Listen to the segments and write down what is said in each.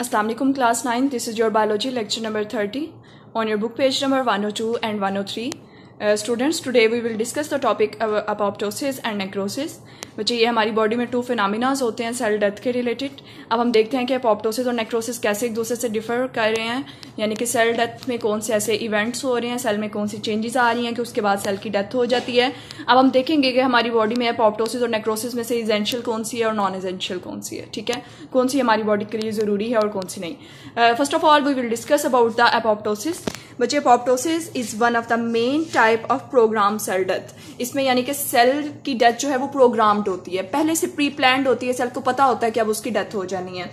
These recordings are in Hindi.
Assalamu alaikum class 9. This is your biology lecture number 30 on your book page number 102 and 103. Students, today we will discuss the topic apoptosis and necrosis. बच्चे ये हमारी बॉडी में टू फिनोमिनाज होते हैं सेल डेथ के रिलेटेड. अब हम देखते हैं कि अपॉप्टोसिस और नेक्रोसिस कैसे एक दूसरे से डिफर कर रहे हैं, यानी कि सेल डेथ में कौन से ऐसे इवेंट्स हो रहे हैं, सेल में कौन सी चेंजेस आ रही हैं कि उसके बाद सेल की डेथ हो जाती है. अब हम देखेंगे कि हमारी बॉडी में अपॉप्टोसिस और नेक्रोसिस में से इसेंशियल कौन सी है और नॉन इसेंशियल कौन सी है. ठीक है, कौन सी हमारी बॉडी के लिए ज़रूरी है और कौन सी नहीं. First of all we will discuss about the apoptosis. बच्चे apoptosis is one of the main type of programme cell death. इसमें यानी कि सेल की डेथ जो है वो प्रोग्राम्ड होती है, पहले से प्री प्लान्ड होती है. सेल को पता होता है कि अब उसकी डेथ हो जानी है.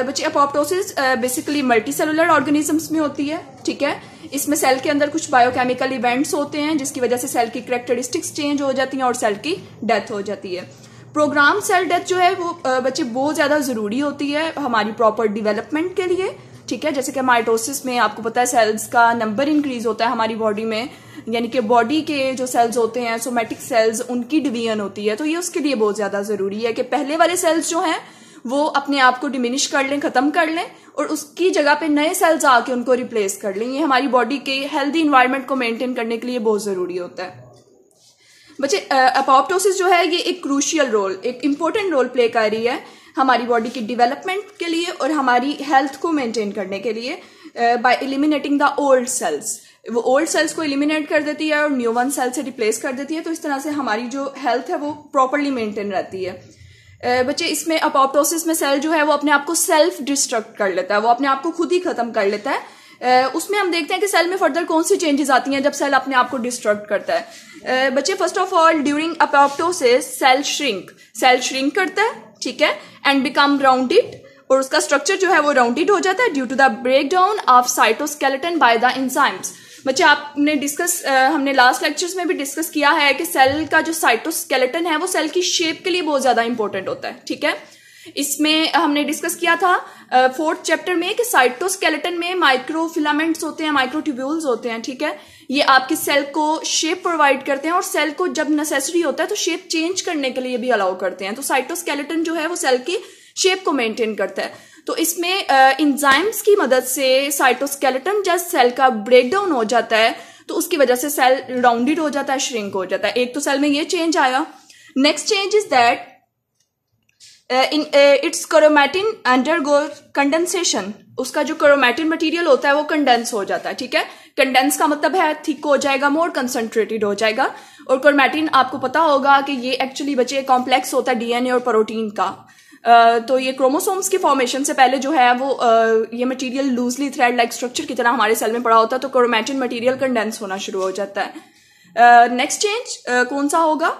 बच्चे apoptosis basically multi cellular organisms में होती है. ठीक है, इसमें सेल के अंदर कुछ बायोकेमिकल इवेंट्स होते हैं जिसकी वजह से सेल की कैरेक्टरिस्टिक्स चेंज हो जाती हैं और सेल की डेथ हो जाती है. प्रोग्राम सेल डेथ जो है वो बच्चे बहुत ज्यादा जरूरी होती है हमारी प्रॉपर डिवेलपमेंट के लिए. ठीक है, जैसे कि माइटोसिस में आपको पता है सेल्स का नंबर इंक्रीज होता है हमारी बॉडी में, यानी कि बॉडी के जो सेल्स होते हैं सोमेटिक सेल्स उनकी डिवीजन होती है. तो ये उसके लिए बहुत ज्यादा जरूरी है कि पहले वाले सेल्स जो हैं वो अपने आप को डिमिनिश कर लें, खत्म कर लें और उसकी जगह पे नए सेल्स आके उनको रिप्लेस कर लें. ये हमारी बॉडी के हेल्दी इन्वायरमेंट को मेंटेन करने के लिए बहुत जरूरी होता है. बच्चे अपॉप्टोसिस जो है ये एक क्रूशियल रोल, एक इंपॉर्टेंट रोल प्ले कर रही है हमारी बॉडी की डेवलपमेंट के लिए और हमारी हेल्थ को मेंटेन करने के लिए by eliminating the old cells. वो ओल्ड सेल्स को एलिमिनेट कर देती है और न्यू वन सेल से रिप्लेस कर देती है. तो इस तरह से हमारी जो हेल्थ है वो प्रॉपरली मेंटेन रहती है. बच्चे इसमें अपॉप्टोसिस में सेल जो है वो अपने आप को सेल्फ डिस्ट्रक्ट कर लेता है, वो अपने आप को खुद ही खत्म कर लेता है. उसमें हम देखते हैं कि सेल में फर्दर कौन सी चेंजेस आती हैं जब सेल अपने आप को डिस्ट्रक्ट करता है. बच्चे first of all during apoptosis cell shrink करता है. ठीक है, एंड बिकम राउंडेड और उसका स्ट्रक्चर जो है वो राउंडेड हो जाता है due to the break down of cytoskeleton by the enzymes. बच्चे आपने हमने लास्ट लेक्चर्स में भी डिस्कस किया है कि सेल का जो साइटोस्केलेटन है वो सेल की शेप के लिए बहुत ज्यादा इंपॉर्टेंट होता है. ठीक है, इसमें हमने डिस्कस किया था 4th चैप्टर में कि साइटोस्केलेटन में माइक्रोफिलामेंट्स होते हैं, माइक्रोट्यूब्यूल्स होते हैं. ठीक है, ये आपकी सेल को शेप प्रोवाइड करते हैं और सेल को जब नेसेसरी होता है तो शेप चेंज करने के लिए भी अलाउ करते हैं. तो साइटोस्केलेटन जो है वो सेल की शेप को मेंटेन करता है. तो इसमें एंजाइम्स की मदद से साइटोस्केलेटन जब सेल का ब्रेकडाउन हो जाता है तो उसकी वजह से सेल राउंडेड हो जाता है, श्रिंक हो जाता है. एक तो सेल में ये चेंज आया. Next change is that it's chromatin undergo condensation. उसका जो क्रोमैटिन मटेरियल होता है वो कंडेंस हो जाता है. ठीक है, कंडेंस का मतलब है थिक हो जाएगा, मोर कंसंट्रेटेड हो जाएगा. और क्रोमैटिन आपको पता होगा कि ये एक्चुअली बच्चे कॉम्प्लेक्स होता है डीएनए और प्रोटीन का. तो ये क्रोमोसोम्स की फॉर्मेशन से पहले जो है वो ये material loosely thread like structure की तरह हमारे सेल में पड़ा होता है. तो क्रोमैटिन मटेरियल कंडेंस होना शुरू हो जाता है. नेक्स्ट चेंज कौन सा होगा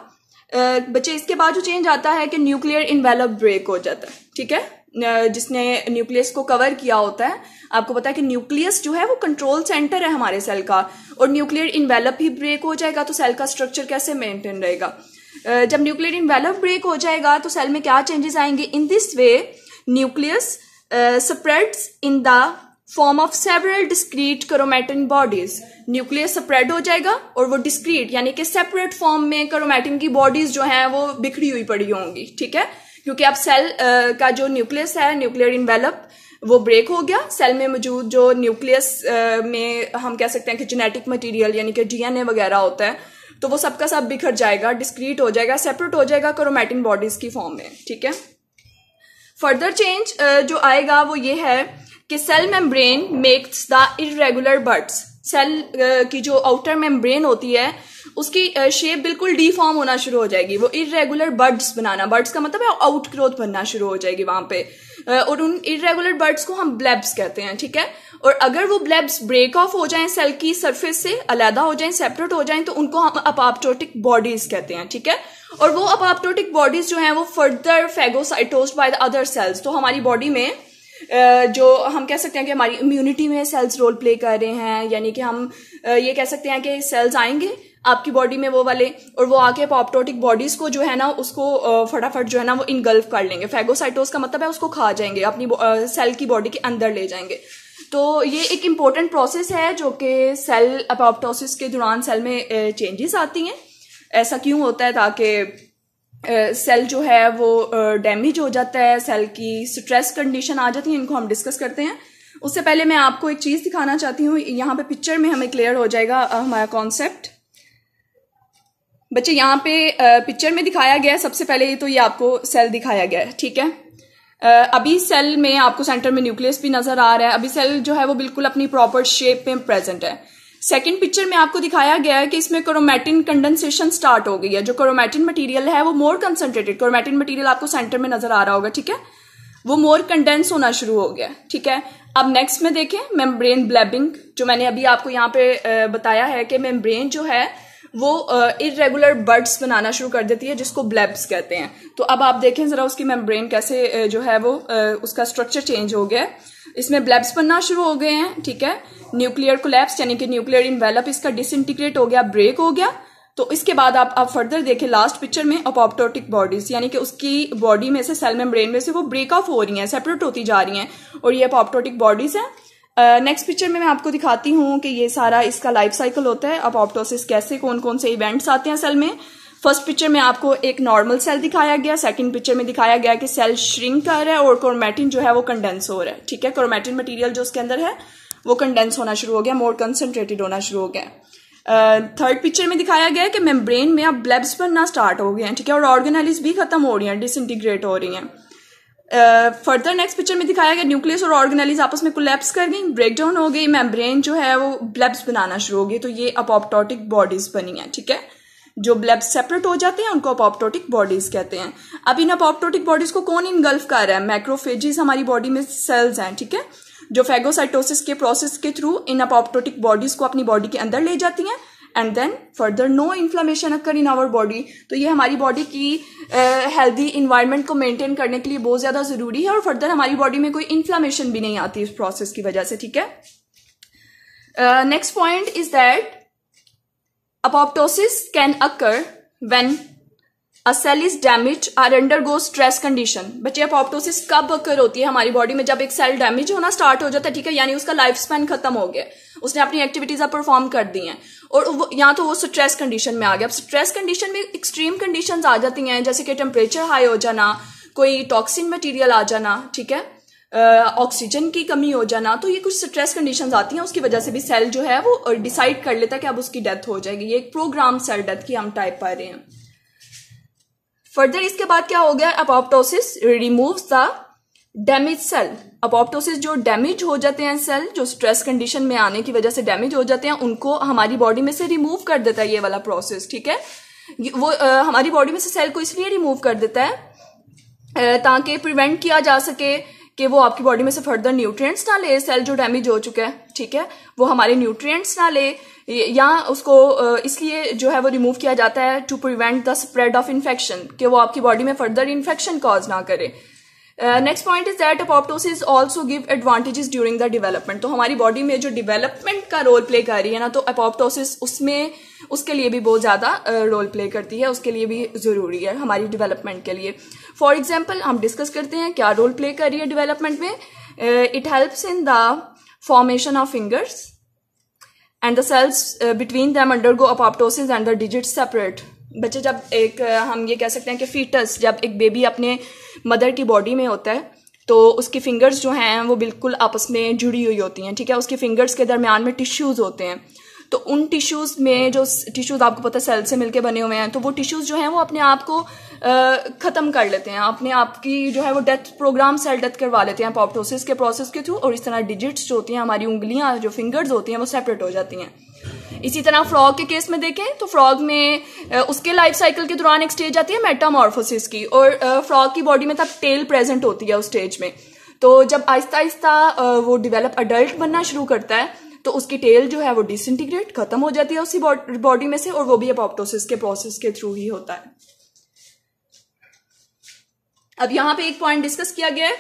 बच्चे? इसके बाद जो चेंज आता है कि न्यूक्लियर इन्वेलप ब्रेक हो जाता है. ठीक है, जिसने न्यूक्लियस को कवर किया होता है, आपको पता है कि न्यूक्लियस जो है वो कंट्रोल सेंटर है हमारे सेल का, और न्यूक्लियर इन्वेलप ही ब्रेक हो जाएगा तो सेल का स्ट्रक्चर कैसे मेंटेन रहेगा. जब न्यूक्लियर इन्वेलप ब्रेक हो जाएगा तो सेल में क्या चेंजेस आएंगे? In this way nucleus spreads in the form of several discrete chromatin bodies. Nucleus spread हो जाएगा और वो डिस्क्रीट यानी कि सेपरेट फॉर्म में क्रोमैटिन की बॉडीज जो हैं वो बिखरी हुई पड़ी होंगी. ठीक है, क्योंकि अब सेल का जो न्यूक्लियस है, न्यूक्लियर इन्वेलप, वो ब्रेक हो गया. सेल में मौजूद जो न्यूक्लियस में हम कह सकते हैं कि जेनेटिक मटेरियल यानी कि डीएनए वगैरह होता है, तो वो सबका सब बिखर जाएगा, डिस्क्रीट हो जाएगा, सेपरेट हो जाएगा क्रोमैटिन बॉडीज की फॉर्म में. ठीक है, फर्दर चेंज जो आएगा वो ये है कि cell membrane makes the irregular buds. Cell की जो आउटर मेम्ब्रेन होती है उसकी शेप बिल्कुल डीफॉर्म होना शुरू हो जाएगी. वो इर्रेगुलर बड्स बनाना, बड्स का मतलब है आउट ग्रोथ बनना शुरू हो जाएगी वहां पे. और उन इर्रेगुलर बड्स को हम ब्लेब्स कहते हैं. ठीक है, और अगर वो ब्लेब्स ब्रेक ऑफ हो जाएं, सेल की सरफेस से अलग हो जाएं, सेपरेट हो जाएं, तो उनको हम अपॉप्टोटिक बॉडीज कहते हैं. ठीक है, और वो अपॉप्टोटिक बॉडीज जो हैं वो further phagocytosed by the other cells. तो हमारी बॉडी में जो हम कह सकते हैं कि हमारी इम्यूनिटी में सेल्स रोल प्ले कर रहे हैं, यानी कि हम ये कह सकते हैं कि सेल्स आएंगे आपकी बॉडी में वो वाले, और वो आके अपॉप्टोटिक बॉडीज को जो है ना उसको फटाफट जो है ना वो इनगल्फ कर लेंगे. फैगोसाइटोस का मतलब है उसको खा जाएंगे, अपनी सेल की बॉडी के अंदर ले जाएंगे. तो ये एक इम्पोर्टेंट प्रोसेस है जो कि सेल अपॉप्टोसिस के दौरान सेल में चेंजेस आती हैं. ऐसा क्यों होता है? ताकि सेल जो है वो डैमेज हो जाता है, सेल की स्ट्रेस कंडीशन आ जाती है, इनको हम डिस्कस करते हैं। उससे पहले मैं आपको एक चीज दिखाना चाहती हूँ, यहाँ पे पिक्चर में हमें क्लियर हो जाएगा हमारा कॉन्सेप्ट। बच्चे यहाँ पे पिक्चर में दिखाया गया है, सबसे पहले तो ये आपको सेल दिखाया गया है, ठीक है। अभी सेल में आपको सेंटर में न्यूक्लियस भी नजर आ रहा है, अभी सेल जो है वो बिल्कुल अपनी प्रॉपर शेप में प्रेजेंट है। सेकंड पिक्चर में आपको दिखाया गया है कि इसमें क्रोमैटिन कंडेंसेशन स्टार्ट हो गई है। जो क्रोमैटिन मटेरियल है वो मोर कंसंट्रेटेड, क्रोमैटिन मटेरियल आपको सेंटर में नजर आ रहा होगा, ठीक है, वो मोर कंडेंस होना शुरू हो गया, ठीक है। अब नेक्स्ट में देखें मेम्ब्रेन ब्लैबिंग, जो मैंने अभी आपको यहाँ पे बताया है कि मेम्ब्रेन जो है वो इरेगुलर बड्स बनाना शुरू कर देती है, जिसको ब्लैब्स कहते हैं। तो अब आप देखें जरा उसकी मेम्ब्रेन कैसे जो है वो उसका स्ट्रक्चर चेंज हो गया है, इसमें ब्लैब्स बनना शुरू हो गए हैं, ठीक है। न्यूक्लियर कोलैप्स यानी कि न्यूक्लियर इनवेलप इसका डिसइंटीग्रेट हो गया, ब्रेक हो गया। तो इसके बाद आप फर्दर देखें लास्ट पिक्चर में अपोप्टोटिक बॉडीज, यानी कि उसकी बॉडी में से सेल मेम्ब्रेन में से वो ब्रेक ऑफ हो रही हैं, सेपरेट होती जा रही हैं, और ये अपोप्टोटिक बॉडीज हैं। नेक्स्ट पिक्चर में मैं आपको दिखाती हूँ कि ये सारा इसका लाइफ साइकिल होता है, अपोप्टोसिस कैसे कौन कौन से इवेंट्स आते हैं सेल में। फर्स्ट पिक्चर में आपको एक नॉर्मल सेल दिखाया गया, सेकंड पिक्चर में दिखाया गया कि सेल श्रिंक कर रहा है और क्रोमैटिन जो है वो कंडेंस हो रहा है, ठीक है। क्रोमैटिन मटेरियल जो उसके अंदर है वो कंडेंस होना शुरू हो गया, मोर कंसंट्रेटेड होना शुरू हो गया। थर्ड पिक्चर में दिखाया गया कि मेम्ब्रेन में अब ब्लब्स बनना स्टार्ट हो गए हैं, ठीक है, और ऑर्गेनेलिस भी खत्म हो रही हैं, डिसइंटीग्रेट हो रही हैं। फर्दर नेक्स्ट पिक्चर में दिखाया गया न्यूक्लियस और ऑर्गेनेलिस आपस में कोलैप्स कर गई, ब्रेकडाउन हो गई, मेम्ब्रेन जो है वो ब्लब्स बनाना शुरू हो गई, तो ये अपोप्टोटिक बॉडीज बनी है, ठीक है। जो ब्लब्स सेपरेट हो जाते हैं उनको अपोप्टोटिक बॉडीज कहते हैं। अब इन अपोप्टोटिक बॉडीज को कौन इनगल्फ कर रहा है? मैक्रोफेजेस हमारी बॉडी में सेल्स हैं, ठीक है, जो फेगोसाइटोसिस के प्रोसेस के थ्रू इन अपोप्टोटिक बॉडीज को अपनी बॉडी के अंदर ले जाती हैं, and then further no inflammation occur in our body. तो ये हमारी बॉडी की हेल्दी इन्वायरमेंट को मेंटेन करने के लिए बहुत ज्यादा जरूरी है, और फर्दर हमारी बॉडी में कोई इन्फ्लेमेशन भी नहीं आती इस प्रोसेस की वजह से, ठीक है। Next point is that apoptosis can occur when a cell is damaged or undergoes stress condition। बच्चे apoptosis कब occur होती है हमारी बॉडी में? जब एक सेल डैमेज होना स्टार्ट हो जाता है, ठीक है, यानी उसका लाइफ स्पैन खत्म हो गया, उसने अपनी एक्टिविटीज अब परफॉर्म कर दी हैं, और या तो वो स्ट्रेस कंडीशन में आ गया। अब स्ट्रेस कंडीशन में एक्सट्रीम कंडीशंस आ जाती हैं, जैसे कि टेम्परेचर हाई हो जाना, कोई टॉक्सिन मटीरियल आ जाना, ठीक है, ऑक्सीजन की कमी हो जाना, तो ये कुछ स्ट्रेस कंडीशंस आती हैं, उसकी वजह से भी सेल जो है वो डिसाइड कर लेता है कि अब उसकी डेथ हो जाएगी। ये एक प्रोग्राम सेल डेथ की हम टाइप पा रहे हैं। फर्दर इसके बाद क्या हो गया? Apoptosis removes the damage cell. Apoptosis जो डैमेज हो जाते हैं सेल, जो स्ट्रेस कंडीशन में आने की वजह से डैमेज हो जाते हैं, उनको हमारी बॉडी में से रिमूव कर देता है ये वाला प्रोसेस, ठीक है। वो हमारी बॉडी में से सेल को इसलिए रिमूव कर देता है ताकि प्रिवेंट किया जा सके कि वो आपकी बॉडी में से फर्दर न्यूट्रिएंट्स ना ले, सेल जो डैमेज हो चुका है, ठीक है, वो हमारे न्यूट्रिएंट्स ना ले, या उसको इसलिए जो है वो रिमूव किया जाता है to prevent the spread of infection, कि वो आपकी बॉडी में फर्दर इन्फेक्शन कॉज ना करे। Next point is that apoptosis also give advantages during the development. तो हमारी बॉडी में जो डेवलपमेंट का रोल प्ले कर रही है ना, तो अपोप्टोसिस उसमें उसके लिए भी बहुत ज्यादा रोल प्ले करती है, उसके लिए भी जरूरी है हमारी डेवलपमेंट के लिए। फॉर एग्जाम्पल हम डिस्कस करते हैं क्या रोल प्ले कर रही है डेवलपमेंट में। It helps in the formation of fingers and the cells between them undergo apoptosis and the digits separate. बच्चे जब एक हम ये कह सकते हैं कि फीटस, जब एक बेबी अपने मदर की बॉडी में होता है तो उसकी फिंगर्स जो हैं वो बिल्कुल आपस में जुड़ी हुई होती हैं, ठीक है। उसकी फिंगर्स के दरमियान में टिश्यूज होते हैं, तो उन टिश्यूज में जो टिश्यूज आपको पता है सेल से मिलके बने हुए हैं, तो वो टिश्यूज जो हैं वो अपने आप को खत्म कर लेते हैं, अपने आप की जो है वो डेथ प्रोग्राम सेल डेथ करवा लेते हैं अपोप्टोसिस के प्रोसेस के थ्रू, और इस तरह डिजिट्स जो होती हैं, हमारी उंगलियां जो फिंगर्स होती हैं, वो सेपरेट हो जाती हैं। इसी तरह फ्रॉग के केस में देखें तो फ्रॉग में उसके लाइफ साइकिल के दौरान एक स्टेज आती है मेटामॉर्फोसिस की, और फ्रॉग की बॉडी में तब टेल प्रेजेंट होती है उस स्टेज में। तो जब आहिस्ता आहिस्ता वो डेवलप अडल्ट बनना शुरू करता है तो उसकी टेल जो है वो डिसइंटीग्रेट खत्म हो जाती है उसी बॉडी में से, और वो भी अपोप्टोसिस के प्रोसेस के थ्रू ही होता है। अब यहाँ पे एक पॉइंट डिस्कस किया गया है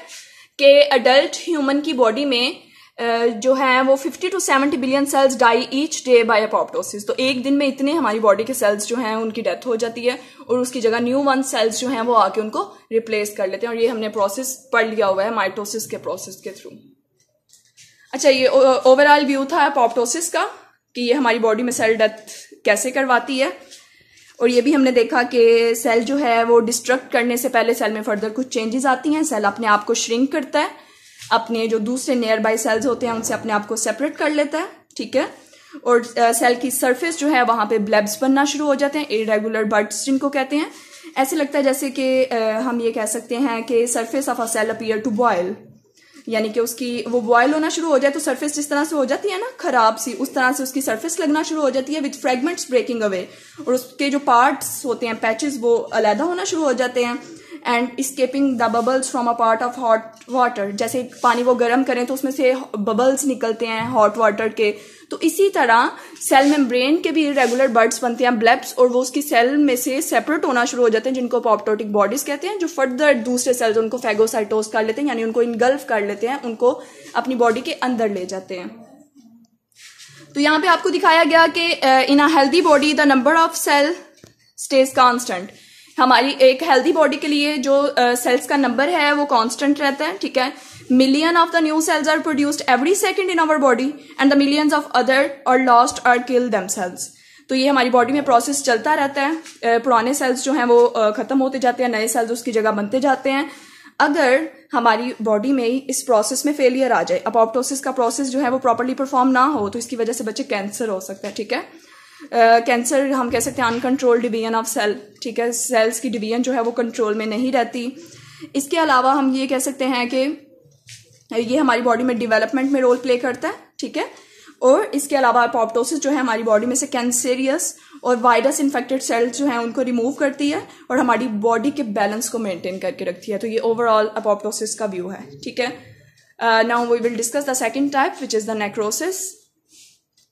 कि अडल्ट ह्यूमन की बॉडी में जो है वो 50 to 70 billion cells die each day by apoptosis. तो एक दिन में इतने हमारी बॉडी के सेल्स जो हैं उनकी डेथ हो जाती है, और उसकी जगह न्यू वन सेल्स जो हैं वो आके उनको रिप्लेस कर लेते हैं, और ये हमने प्रोसेस पढ़ लिया हुआ है माइटोसिस के प्रोसेस के थ्रू। अच्छा, ये ओवरऑल व्यू था अपोप्टोसिस का कि ये हमारी बॉडी में सेल डेथ कैसे करवाती है। और ये भी हमने देखा कि सेल जो है वो डिस्ट्रक्ट करने से पहले सेल में फर्दर कुछ चेंजेस आती हैं। सेल अपने आप को श्रिंक करता है, अपने जो दूसरे नियर बाय सेल्स होते हैं उनसे अपने आप को सेपरेट कर लेता है, ठीक है। और सेल की सरफेस जो है वहां पे ब्लेब्स बनना शुरू हो जाते हैं, इरेगुलर बड्स जिनको कहते हैं। ऐसे लगता है जैसे कि हम ये कह सकते हैं कि surface of a cell appear to boil, यानी कि उसकी वो बॉयल होना शुरू हो जाए तो सरफेस जिस तरह से हो जाती है ना खराब सी, उस तरह से उसकी सरफेस लगना शुरू हो जाती है विद फ्रेगमेंट्स ब्रेकिंग अवे, और उसके जो पार्ट्स होते हैं पैचेस वो अलहदा होना शुरू हो जाते हैं। And escaping the bubbles from a part of hot water, जैसे पानी वो गर्म करें तो उसमें से बबल्स निकलते हैं हॉट वाटर के, तो इसी तरह सेल मेम्ब्रेन के भी रेगुलर बड्स बनते हैं ब्लेब्स, और वो उसकी सेल में से सेपरेट होना शुरू हो जाते हैं जिनको अपोप्टोटिक बॉडीज कहते हैं, जो फर्दर दूसरे सेल्स उनको फैगोसाइटोस कर लेते हैं, यानी उनको इनगल्फ कर लेते हैं, उनको अपनी बॉडी के अंदर ले जाते हैं। तो यहाँ पे आपको दिखाया गया कि in a healthy body the number of cell stage constant. हमारी एक हेल्दी बॉडी के लिए जो सेल्स का नंबर है वो कांस्टेंट रहता है, ठीक है। Million of the new cells are produced every second in our body and the millions of other are lost or kill themselves. तो ये हमारी बॉडी में प्रोसेस चलता रहता है। पुराने सेल्स जो हैं वो खत्म होते जाते हैं, नए सेल्स उसकी जगह बनते जाते हैं। अगर हमारी बॉडी में इस प्रोसेस में फेलियर आ जाए, अपोप्टोसिस का प्रोसेस जो है वो प्रॉपर्ली परफॉर्म ना हो, तो इसकी वजह से बच्चे कैंसर हो सकता है, ठीक है। कैंसर हम कह सकते हैं अनकंट्रोल्ड डिवीजन ऑफ सेल, ठीक है। सेल्स की डिवीजन जो है वो कंट्रोल में नहीं रहती। इसके अलावा हम ये कह सकते हैं कि ये हमारी बॉडी में डेवलपमेंट में रोल प्ले करता है, ठीक है। और इसके अलावा अपोप्टोसिस जो है हमारी बॉडी में से कैंसेरियस और वायरस इन्फेक्टेड सेल्स जो हैं उनको रिमूव करती है और हमारी बॉडी के बैलेंस को मेंटेन करके रखती है। तो ये ओवरऑल अपोप्टोसिस का व्यू है, ठीक है। Now we will discuss the second type which is the necrosis.